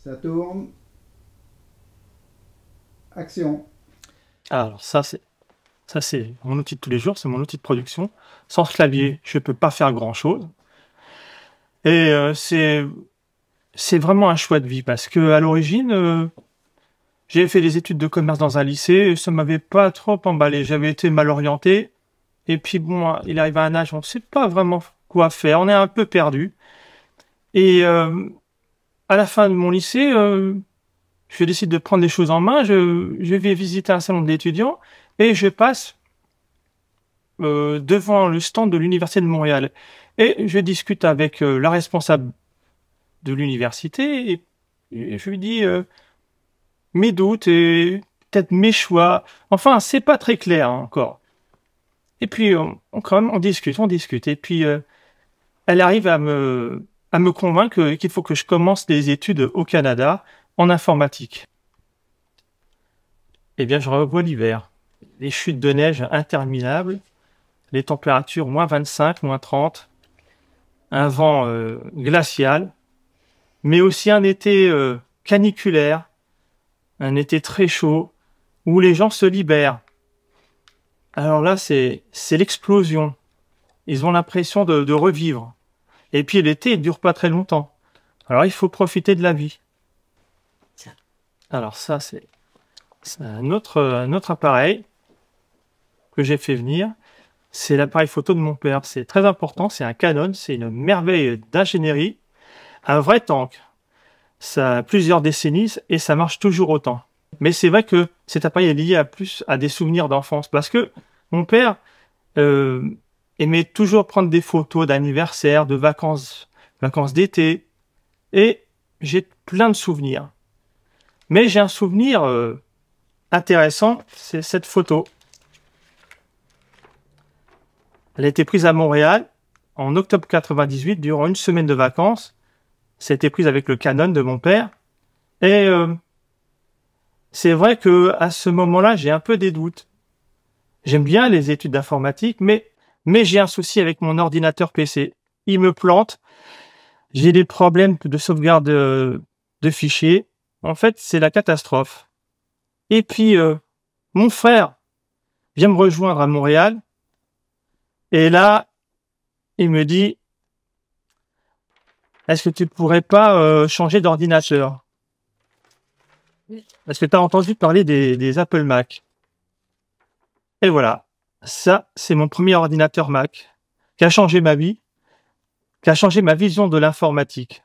Ça tourne. Action. Alors ça c'est mon outil de tous les jours, c'est mon outil de production. Sans ce clavier, je peux pas faire grand-chose. Et c'est vraiment un choix de vie parce que à l'origine, j'ai fait des études de commerce dans un lycée et ça m'avait pas trop emballé. J'avais été mal orienté. Et puis bon, il arrive à un âge où on ne sait pas vraiment quoi faire. On est un peu perdu. Et à la fin de mon lycée, je décide de prendre les choses en main. Je vais visiter un salon de l'étudiant et je passe devant le stand de l'Université de Montréal. Et je discute avec la responsable de l'université et je lui dis mes doutes et peut-être mes choix. Enfin, c'est pas très clair hein, encore. Et puis, quand même, on discute. Et puis, elle arrive à me convaincre qu'il faut que je commence des études au Canada en informatique. Eh bien, je revois l'hiver. Les chutes de neige interminables, les températures moins 25, moins 30, un vent glacial, mais aussi un été caniculaire, un été très chaud, où les gens se libèrent. Alors là, c'est l'explosion. Ils ont l'impression de revivre. Et puis l'été, il dure pas très longtemps. Alors il faut profiter de la vie. Alors ça, c'est un autre appareil que j'ai fait venir. C'est l'appareil photo de mon père. C'est très important, c'est un Canon, c'est une merveille d'ingénierie. Un vrai tank. Ça a plusieurs décennies et ça marche toujours autant. Mais c'est vrai que cet appareil est lié à des souvenirs d'enfance. Parce que mon père aimait toujours prendre des photos d'anniversaire, de vacances d'été. Et j'ai plein de souvenirs. Mais j'ai un souvenir intéressant, c'est cette photo. Elle a été prise à Montréal en octobre 98 durant une semaine de vacances. Ça a été prise avec le Canon de mon père. Et c'est vrai que à ce moment-là, j'ai un peu des doutes. J'aime bien les études d'informatique, mais j'ai un souci avec mon ordinateur PC. Il me plante. J'ai des problèmes de sauvegarde de fichiers. En fait, c'est la catastrophe. Et puis, mon frère vient me rejoindre à Montréal. Et là, il me dit, est-ce que tu pourrais pas changer d'ordinateur? Est-ce que tu as entendu parler des Apple Mac? Et voilà, ça, c'est mon premier ordinateur Mac qui a changé ma vie, qui a changé ma vision de l'informatique.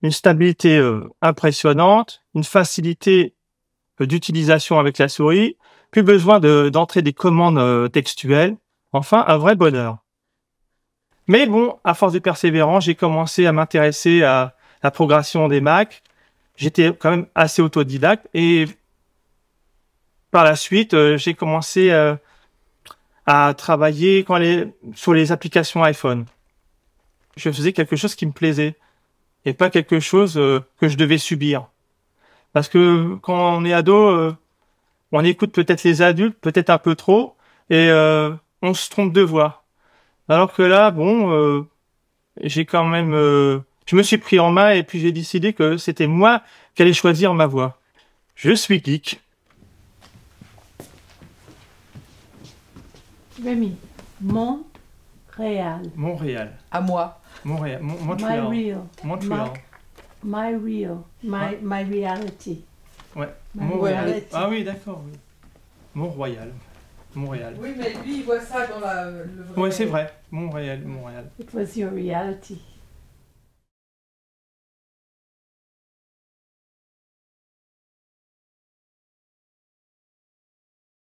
Une stabilité impressionnante, une facilité d'utilisation avec la souris, plus besoin d'entrer des commandes textuelles, enfin un vrai bonheur. Mais bon, à force de persévérance, j'ai commencé à m'intéresser à la progression des Mac. J'étais quand même assez autodidacte et par la suite, j'ai commencé à travailler sur les applications iPhone. Je faisais quelque chose qui me plaisait et pas quelque chose que je devais subir. Parce que quand on est ado, on écoute peut-être les adultes, peut-être un peu trop, et on se trompe de voix. Alors que là, bon, j'ai quand même, je me suis pris en main et puis j'ai décidé que c'était moi qui allais choisir ma voie. Je suis geek. Rémi, Montréal. Montréal. À moi. Montréal. Montréal. My real. Montréal. My real. My reality. Ouais. My Montréal. reality. Ah oui, d'accord. Oui. Montréal. Montréal. Oui, mais lui, il voit ça dans le vrai. Ouais, c'est vrai. Montréal. It was your reality.